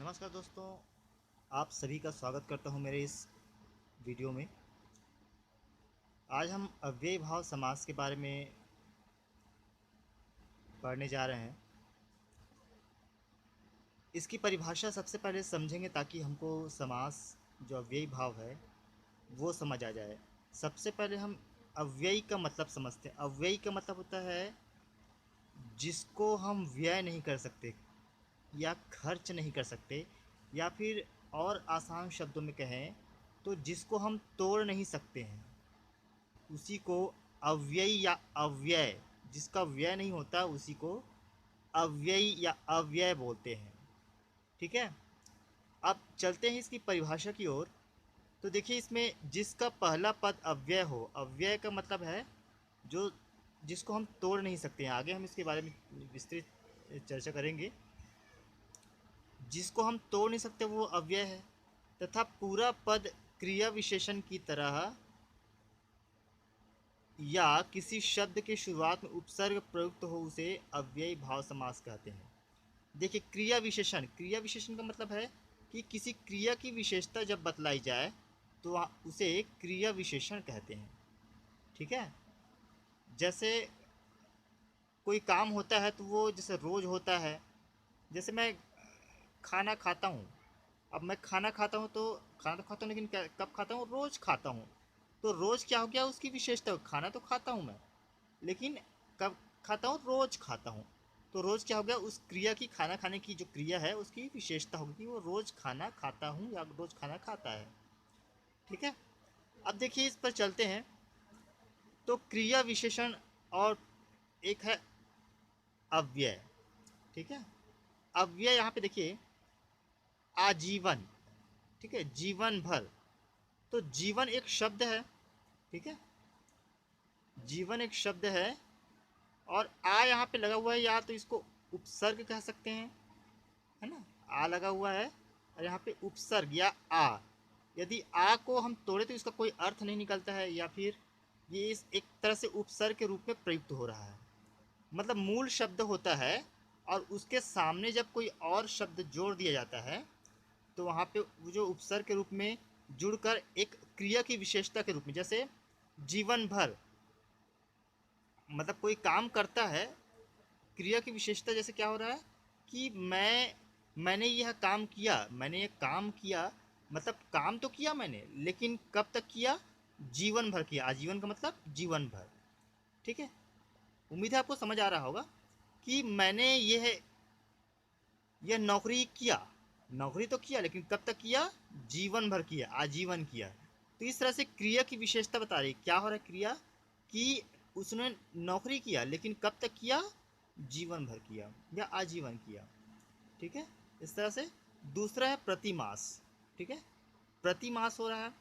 नमस्कार दोस्तों, आप सभी का स्वागत करता हूं मेरे इस वीडियो में। आज हम अव्ययी भाव समास के बारे में पढ़ने जा रहे हैं। इसकी परिभाषा सबसे पहले समझेंगे ताकि हमको समास जो अव्ययी भाव है वो समझ आ जाए। सबसे पहले हम अव्ययी का मतलब समझते हैं। अव्ययी का मतलब होता है जिसको हम व्यय नहीं कर सकते या खर्च नहीं कर सकते, या फिर और आसान शब्दों में कहें तो जिसको हम तोड़ नहीं सकते हैं, उसी को अव्ययी या अव्यय, जिसका व्यय नहीं होता उसी को अव्ययी या अव्यय बोलते हैं। ठीक है, अब चलते हैं इसकी परिभाषा की ओर। तो देखिए, इसमें जिसका पहला पद अव्यय हो, अव्यय का मतलब है जो जिसको हम तोड़ नहीं सकते हैं। आगे हम इसके बारे में विस्तृत चर्चा करेंगे। जिसको हम तोड़ नहीं सकते वो अव्यय है, तथा पूरा पद क्रिया विशेषण की तरह या किसी शब्द के शुरुआत में उपसर्ग प्रयुक्त हो उसे अव्ययी भाव समास कहते हैं। देखिए, क्रिया विशेषण का मतलब है कि किसी क्रिया की विशेषता जब बतलाई जाए तो उसे क्रिया विशेषण कहते हैं। ठीक है, जैसे कोई काम होता है तो वो जैसे रोज होता है। जैसे मैं खाना खाता हूँ। अब मैं खाना खाता हूँ तो खाना तो खाता हूँ, लेकिन कब खाता हूँ? रोज खाता हूँ। तो रोज क्या हो गया? उसकी विशेषता। खाना तो खाता हूँ मैं, लेकिन कब खाता हूँ? रोज खाता हूँ। तो रोज क्या हो गया? उस क्रिया की, खाना खाने की जो क्रिया है उसकी विशेषता होगी कि वो रोज खाना खाता हूँ या रोज खाना खाता है। ठीक है, अब देखिए इस पर चलते हैं। तो क्रिया विशेषण और एक है अव्यय। ठीक है, अव्यय यहाँ पे देखिए, आजीवन। ठीक है, जीवन भर। तो जीवन एक शब्द है। ठीक है, जीवन एक शब्द है और आ यहाँ पे लगा हुआ है, या तो इसको उपसर्ग कह सकते हैं, है ना। आ लगा हुआ है और यहाँ पे उपसर्ग या आ। यदि आ को हम तोड़े तो इसका कोई अर्थ नहीं निकलता है, या फिर ये इस एक तरह से उपसर्ग के रूप में प्रयुक्त हो रहा है। मतलब मूल शब्द होता है और उसके सामने जब कोई और शब्द जोड़ दिया जाता है तो वहाँ पे वो जो उपसर्ग के रूप में जुड़कर एक क्रिया की विशेषता के रूप में, जैसे जीवन भर, मतलब कोई काम करता है, क्रिया की विशेषता जैसे क्या हो रहा है कि मैंने यह काम किया, मैंने ये काम किया, मतलब काम तो किया मैंने, लेकिन कब तक किया? जीवन भर किया। आजीवन का मतलब जीवन भर। ठीक है, उम्मीद है आपको समझ आ रहा होगा कि मैंने यह नौकरी किया। नौकरी तो किया, लेकिन कब तक किया? जीवन भर किया, आजीवन किया। तो इस तरह से क्रिया की विशेषता बता रही क्या हो रहा है। क्रिया कि उसने नौकरी किया, लेकिन कब तक किया? जीवन भर किया या आजीवन किया। ठीक है, इस तरह से। दूसरा है प्रतिमास। ठीक है, प्रतिमास हो रहा है।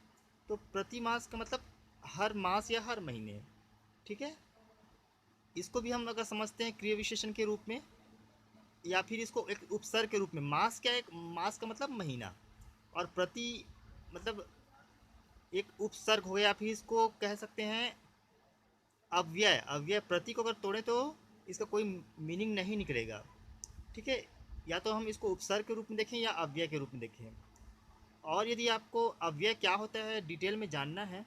तो प्रतिमास का मतलब हर मास या हर महीने। ठीक है, इसको भी हम अगर समझते हैं क्रिया विशेषण के रूप में, या फिर इसको एक उपसर्ग के रूप में। मास क्या है? मास का मतलब महीना, और प्रति मतलब एक उपसर्ग हो गया, फिर इसको कह सकते हैं अव्यय। अव्यय, प्रति को अगर तोड़ें तो इसका कोई मीनिंग नहीं निकलेगा। ठीक है, या तो हम इसको उपसर्ग के रूप में देखें या अव्यय के रूप में देखें। और यदि आपको अव्यय क्या होता है डिटेल में जानना है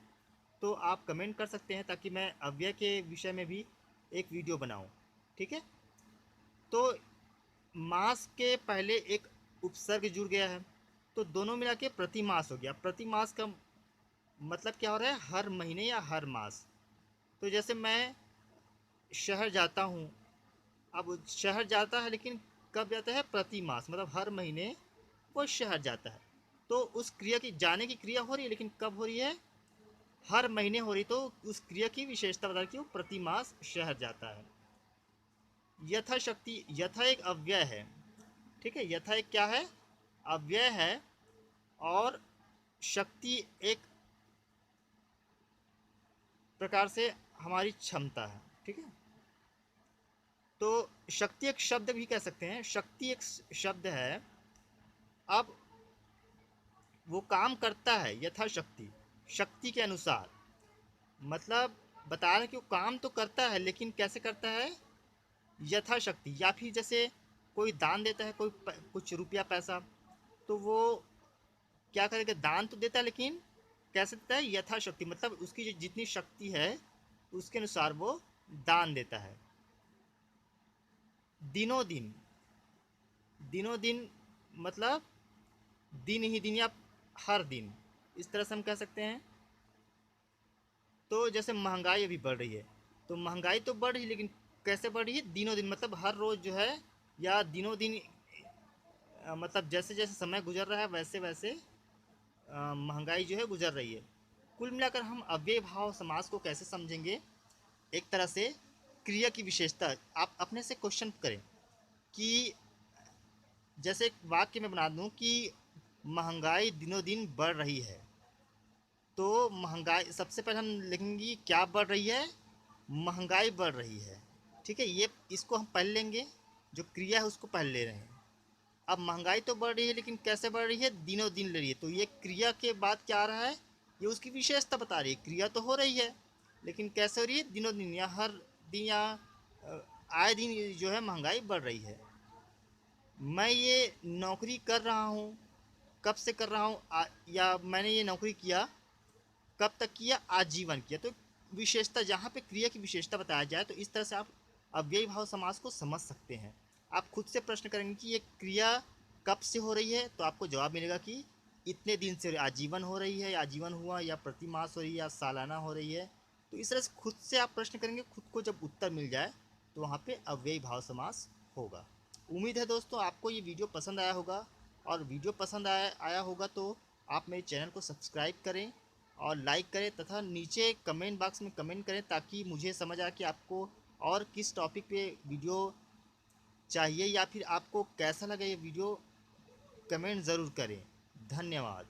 तो आप कमेंट कर सकते हैं, ताकि मैं अव्यय के विषय में भी एक वीडियो बनाऊं। ठीक है, तो मास के पहले एक उपसर्ग जुड़ गया है, तो दोनों मिला के प्रतिमास हो गया। प्रतिमास का मतलब क्या हो रहा है? हर महीने या हर मास। तो जैसे मैं शहर जाता हूँ, अब शहर जाता है, लेकिन कब जाता है? प्रति मास, मतलब हर महीने वो शहर जाता है। तो उस क्रिया की, जाने की क्रिया हो रही है, लेकिन कब हो रही है? हर महीने हो रही। तो उस क्रिया की विशेषता बता रही कि वो प्रति मास शहर जाता है। यथाशक्ति, यथा एक अव्यय है। ठीक है, यथा एक क्या है? अव्यय है, और शक्ति एक प्रकार से हमारी क्षमता है। ठीक है, तो शक्ति एक शब्द भी कह सकते हैं। शक्ति एक शब्द है। अब वो काम करता है यथाशक्ति, शक्ति के अनुसार। मतलब बता रहे हैं कि वो काम तो करता है, लेकिन कैसे करता है? यथाशक्ति। या फिर जैसे कोई दान देता है, कोई कुछ रुपया पैसा, तो वो क्या करेगा, दान तो देता है लेकिन कैसे देता है, यथाशक्ति, मतलब उसकी जो जितनी शक्ति है उसके अनुसार वो दान देता है। दिनों दिन, दिनों दिन मतलब दिन ही दिन या हर दिन, इस तरह से हम कह सकते हैं। तो जैसे महंगाई अभी बढ़ रही है, तो महंगाई तो बढ़ रही है लेकिन कैसे बढ़ रही है, दिनों दिन, मतलब हर रोज़ जो है या दिनों दिन, मतलब जैसे जैसे समय गुजर रहा है वैसे वैसे महंगाई जो है गुजर रही है। कुल मिलाकर हम अव्यय भाव समास को कैसे समझेंगे, एक तरह से क्रिया की विशेषता। आप अपने से क्वेश्चन करें कि जैसे एक वाक्य में बना दूं कि महंगाई दिनों दिन बढ़ रही है, तो महंगाई सबसे पहले हम लिखेंगे क्या बढ़ रही है, महंगाई बढ़ रही है। ठीक है, ये इसको हम पहले लेंगे, जो क्रिया है उसको पहले ले रहे हैं। अब महंगाई तो बढ़ रही है लेकिन कैसे बढ़ रही है, दिनों दिन ले रही है, तो ये क्रिया के बाद क्या आ रहा है, ये उसकी विशेषता बता रही है। क्रिया तो हो रही है लेकिन कैसे हो रही है, दिनों दिन या हर दिन या आए दिन जो है महंगाई बढ़ रही है। मैं ये नौकरी कर रहा हूँ, कब से कर रहा हूँ, या मैंने ये नौकरी किया कब तक किया, आजीवन किया। तो विशेषता, जहाँ पे क्रिया की विशेषता बताया जाए तो इस तरह से आप अव्ययी भाव समास को समझ सकते हैं। आप खुद से प्रश्न करेंगे कि ये क्रिया कब से हो रही है, तो आपको जवाब मिलेगा कि इतने दिन से आजीवन हो रही है, या आजीवन हुआ, या प्रति मास हो रही है, या सालाना हो रही है। तो इस तरह से खुद से आप प्रश्न करेंगे, खुद को जब उत्तर मिल जाए तो वहाँ पे अव्ययी भाव समास होगा। उम्मीद है दोस्तों आपको ये वीडियो पसंद आया होगा, और वीडियो पसंद आया होगा तो आप मेरे चैनल को सब्सक्राइब करें और लाइक करें, तथा नीचे कमेंट बॉक्स में कमेंट करें ताकि मुझे समझ आए कि आपको और किस टॉपिक पे वीडियो चाहिए, या फिर आपको कैसा लगा ये वीडियो, कमेंट ज़रूर करें। धन्यवाद।